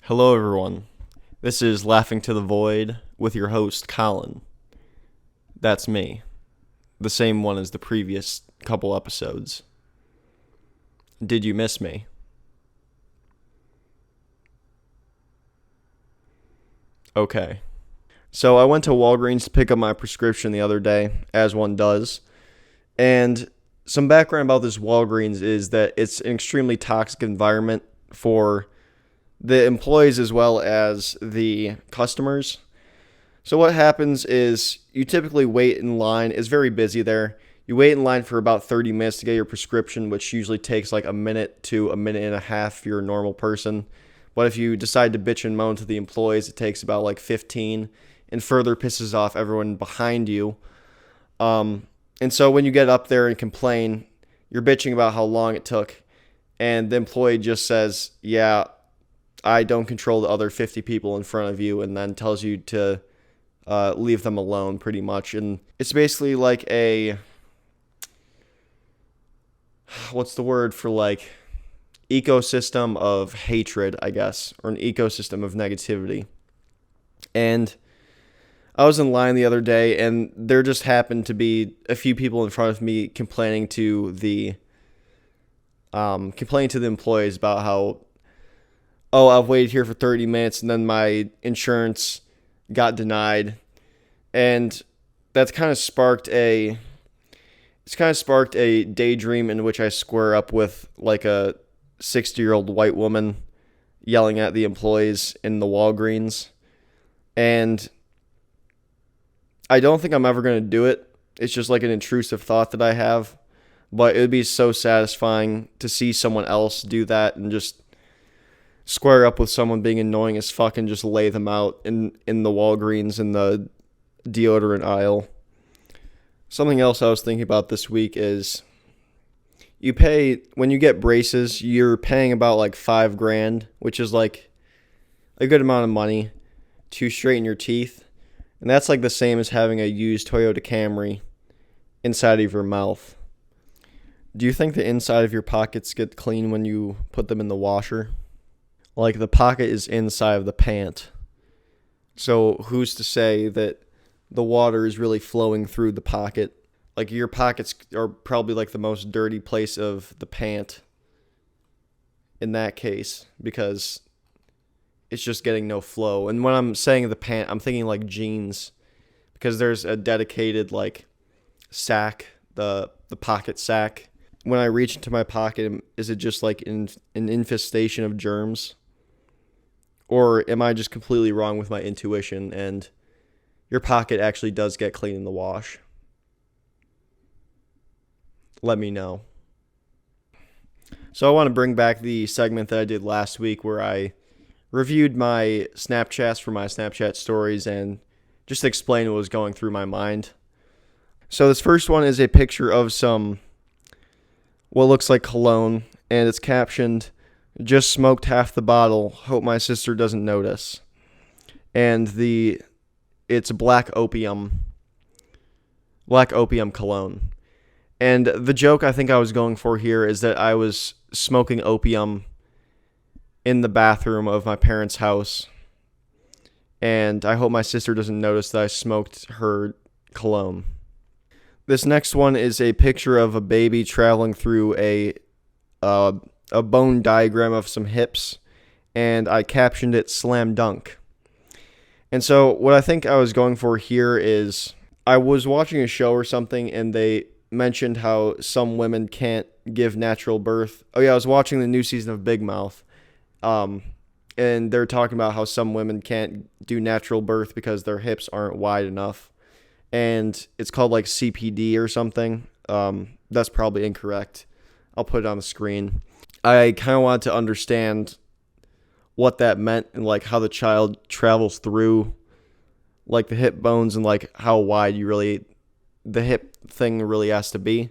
Hello, everyone. This is Laughing to the Void with your host, Colin. That's me. The same one as the previous couple episodes. Did you miss me? Okay. So I went to Walgreens to pick up my prescription the other day, as one does. And some background about this Walgreens is that it's an extremely toxic environment for the employees as well as the customers. So what happens is you typically wait in line. It's very busy there. You wait in line for about 30 minutes to get your prescription, which usually takes like a minute to a minute and a half if you're a normal person. But if you decide to bitch and moan to the employees, it takes about like 15 and further pisses off everyone behind you. And so when you get up there and complain, you're bitching about how long it took. And the employee just says, yeah, I don't control the other 50 people in front of you, and then tells you to leave them alone pretty much. And it's basically like what's the word for like ecosystem of hatred, I guess, or an ecosystem of negativity. And I was in line the other day, and there just happened to be a few people in front of me complaining to the employees about how, oh, I've waited here for 30 minutes and then my insurance got denied. And that's kind of sparked a daydream in which I square up with like a 60-year-old white woman yelling at the employees in the Walgreens. And I don't think I'm ever going to do it. It's just like an intrusive thought that I have. But it would be so satisfying to see someone else do that and just square up with someone being annoying as fuck and just lay them out in the Walgreens in the deodorant aisle. Something else I was thinking about this week is when you get braces, you're paying about like $5,000, which is like a good amount of money to straighten your teeth. And that's like the same as having a used Toyota Camry inside of your mouth. Do you think the inside of your pockets get clean when you put them in the washer? Like the pocket is inside of the pant. So who's to say that the water is really flowing through the pocket? Like your pockets are probably like the most dirty place of the pant in that case, because it's just getting no flow. And when I'm saying the pant, I'm thinking like jeans, because there's a dedicated like sack, the pocket sack. When I reach into my pocket, is it just like an infestation of germs? Or am I just completely wrong with my intuition and your pocket actually does get clean in the wash? Let me know. So I want to bring back the segment that I did last week where I reviewed my Snapchats for my Snapchat stories and just explained what was going through my mind. So this first one is a picture of some what looks like cologne, and it's captioned, "Just smoked half the bottle. Hope my sister doesn't notice." And it's black opium cologne. And the joke I think I was going for here is that I was smoking opium in the bathroom of my parents' house. And I hope my sister doesn't notice that I smoked her cologne. This next one is a picture of a baby traveling through a bone diagram of some hips, and I captioned it "slam dunk." And so what I think I was going for here is I was watching a show or something, and they mentioned how some women can't give natural birth. Oh yeah, I was watching the new season of Big Mouth, and they're talking about how some women can't do natural birth because their hips aren't wide enough. And it's called like CPD or something. That's probably incorrect. I'll put it on the screen. I kind of wanted to understand what that meant and like how the child travels through like the hip bones and like how wide the hip thing really has to be.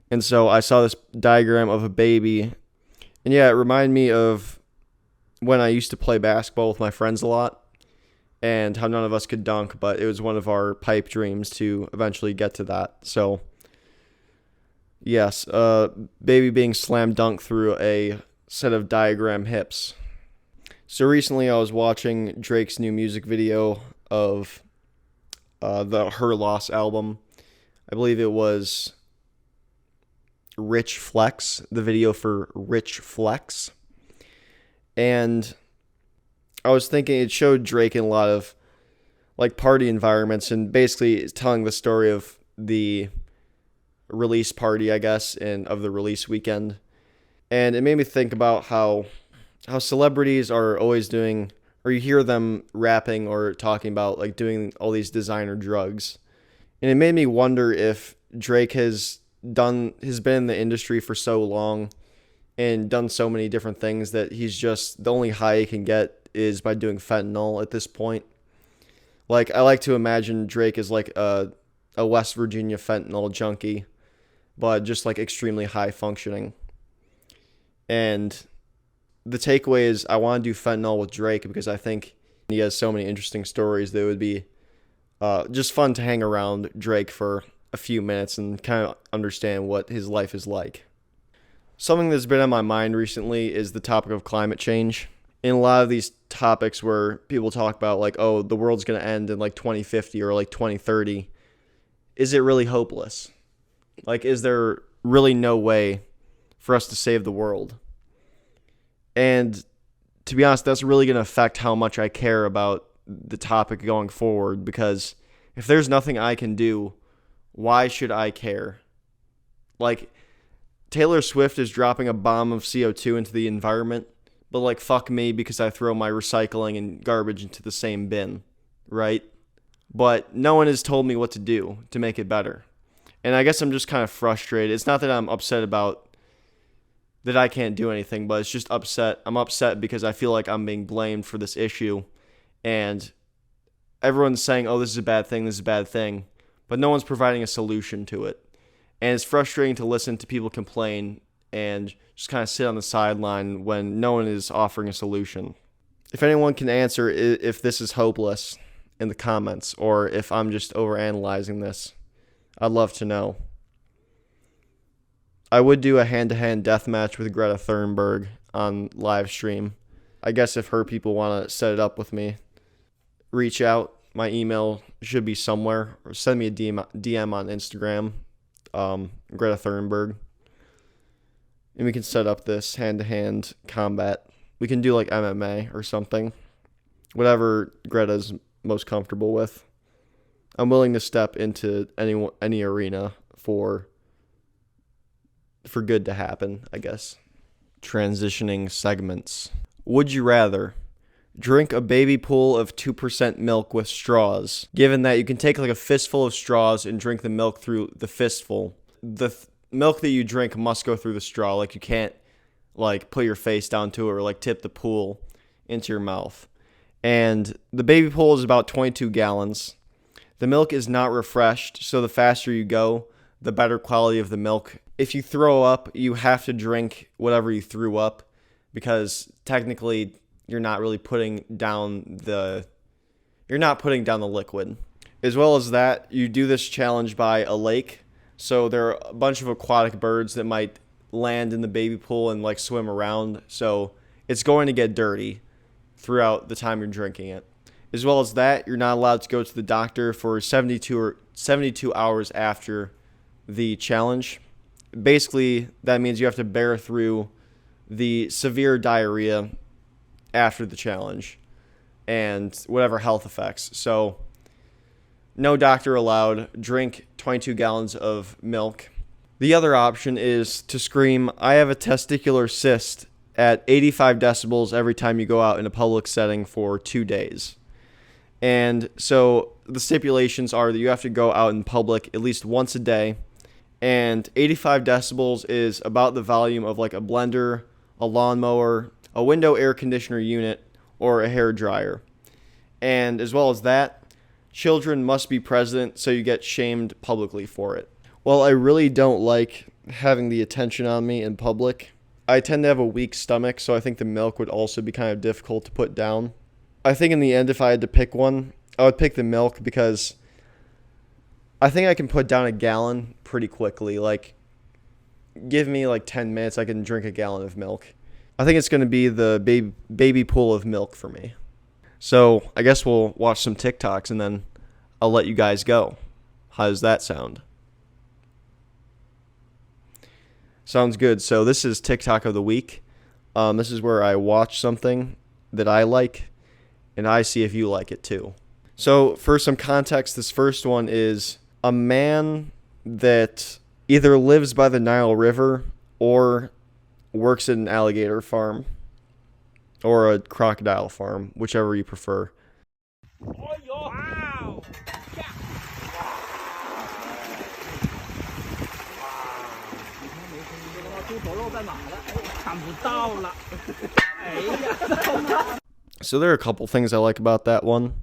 And so I saw this diagram of a baby, and yeah, it reminded me of when I used to play basketball with my friends a lot, and how none of us could dunk, but it was one of our pipe dreams to eventually get to that. So, yes, baby being slam dunked through a set of diagram hips. So recently I was watching Drake's new music video of the Her Loss album. I believe it was Rich Flex, the video for Rich Flex. And I was thinking it showed Drake in a lot of like party environments and basically telling the story of the release party, I guess, and of the release weekend. And it made me think about how celebrities are always doing, or you hear them rapping or talking about like doing all these designer drugs. And it made me wonder if Drake has been in the industry for so long and done so many different things that he's just, the only high he can get is by doing fentanyl at this point. Like, I like to imagine Drake as like a West Virginia fentanyl junkie, but just like extremely high functioning. And the takeaway is I want to do fentanyl with Drake because I think he has so many interesting stories that it would be just fun to hang around Drake for a few minutes and kind of understand what his life is like. Something that's been on my mind recently is the topic of climate change. In a lot of these topics where people talk about like, oh, the world's going to end in like 2050 or like 2030, is it really hopeless? Like, is there really no way for us to save the world? And to be honest, that's really going to affect how much I care about the topic going forward, because if there's nothing I can do, why should I care? Like, Taylor Swift is dropping a bomb of CO2 into the environment, but like, fuck me because I throw my recycling and garbage into the same bin, right? But no one has told me what to do to make it better. And I guess I'm just kind of frustrated. It's not that I'm upset about that I can't do anything, but it's just upset. I'm upset because I feel like I'm being blamed for this issue, and everyone's saying, oh, this is a bad thing, this is a bad thing, but no one's providing a solution to it. And it's frustrating to listen to people complain and just kind of sit on the sideline when no one is offering a solution. If anyone can answer if this is hopeless in the comments, or if I'm just overanalyzing this, I'd love to know. I would do a hand-to-hand death match with Greta Thunberg on live stream. I guess if her people want to set it up with me, reach out. My email should be somewhere, or send me a DM on Instagram, Greta Thunberg. And we can set up this hand-to-hand combat. We can do like MMA or something. Whatever Greta's most comfortable with. I'm willing to step into any arena for good to happen, I guess. Transitioning segments. Would you rather drink a baby pool of 2% milk with straws, given that you can take like a fistful of straws and drink the milk through the fistful? The milk that you drink must go through the straw. Like, you can't like put your face down to it or like tip the pool into your mouth. And the baby pool is about 22 gallons. The milk is not refreshed, so the faster you go, the better quality of the milk. If you throw up, you have to drink whatever you threw up, because technically you're not really putting down the liquid. As well as that, you do this challenge by a lake. So there are a bunch of aquatic birds that might land in the baby pool and like swim around. So it's going to get dirty throughout the time you're drinking it. As well as that, you're not allowed to go to the doctor for 72 hours after the challenge. Basically, that means you have to bear through the severe diarrhea after the challenge and whatever health effects. So, no doctor allowed. Drink 22 gallons of milk. The other option is to scream, "I have a testicular cyst," at 85 decibels every time you go out in a public setting for 2 days. And so the stipulations are that you have to go out in public at least once a day. And 85 decibels is about the volume of like a blender, a lawnmower, a window air conditioner unit, or a hair dryer. And as well as that, children must be present, so you get shamed publicly for it. While I really don't like having the attention on me in public, I tend to have a weak stomach, so I think the milk would also be kind of difficult to put down. I think in the end, if I had to pick one, I would pick the milk, because I think I can put down a gallon pretty quickly. Like, give me like 10 minutes, I can drink a gallon of milk. I think it's going to be the baby pool of milk for me. So I guess we'll watch some TikToks and then I'll let you guys go. How does that sound? Sounds good. So this is TikTok of the week. This is where I watch something that I like and I see if you like it too. So for some context, this first one is a man that either lives by the Nile River or works at an alligator farm or a crocodile farm, whichever you prefer. Wow. So there are a couple things I like about that one.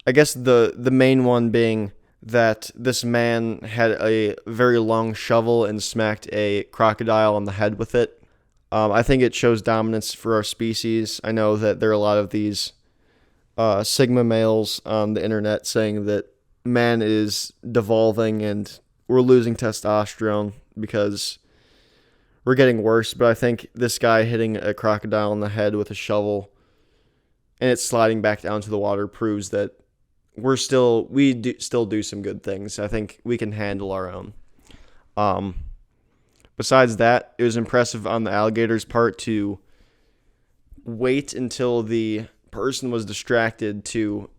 I guess the main one being that this man had a very long shovel and smacked a crocodile on the head with it. I think it shows dominance for our species. I know that there are a lot of these Sigma males on the internet saying that man is devolving and we're losing testosterone because we're getting worse. But I think this guy hitting a crocodile in the head with a shovel and it's sliding back down to the water proves that we still do some good things. I think we can handle our own. Besides that, it was impressive on the alligator's part to wait until the person was distracted to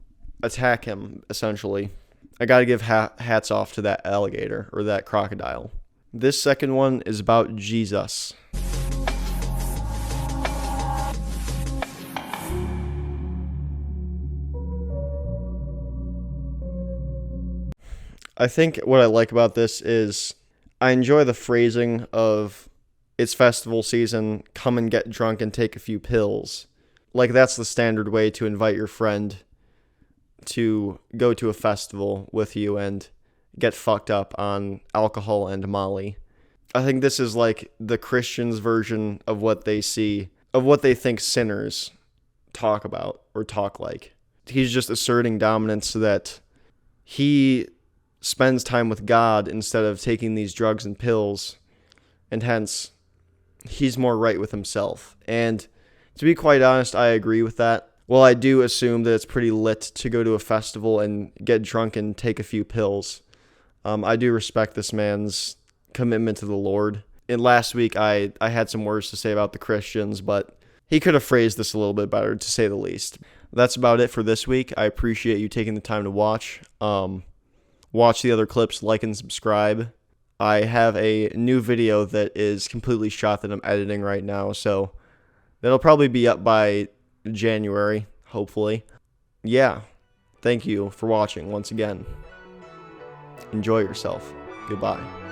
attack him, essentially. I gotta give hats off to that alligator, or that crocodile. This second one is about Jesus. I think what I like about this is I enjoy the phrasing of it's festival season, come and get drunk and take a few pills. Like that's the standard way to invite your friend to go to a festival with you and get fucked up on alcohol and Molly. I think this is like the Christians' version of what they see, of what they think sinners talk about or talk like. He's just asserting dominance so that he spends time with God instead of taking these drugs and pills, and hence he's more right with himself. And to be quite honest, I agree with that. Well, I do assume that it's pretty lit to go to a festival and get drunk and take a few pills. I do respect this man's commitment to the Lord. And last week I had some words to say about the Christians, but he could have phrased this a little bit better, to say the least. That's about it for this week. I appreciate you taking the time to watch. Watch the other clips, like and subscribe. I have a new video that is completely shot that I'm editing right now, so that'll probably be up by January, hopefully. Yeah, thank you for watching once again. Enjoy yourself. Goodbye.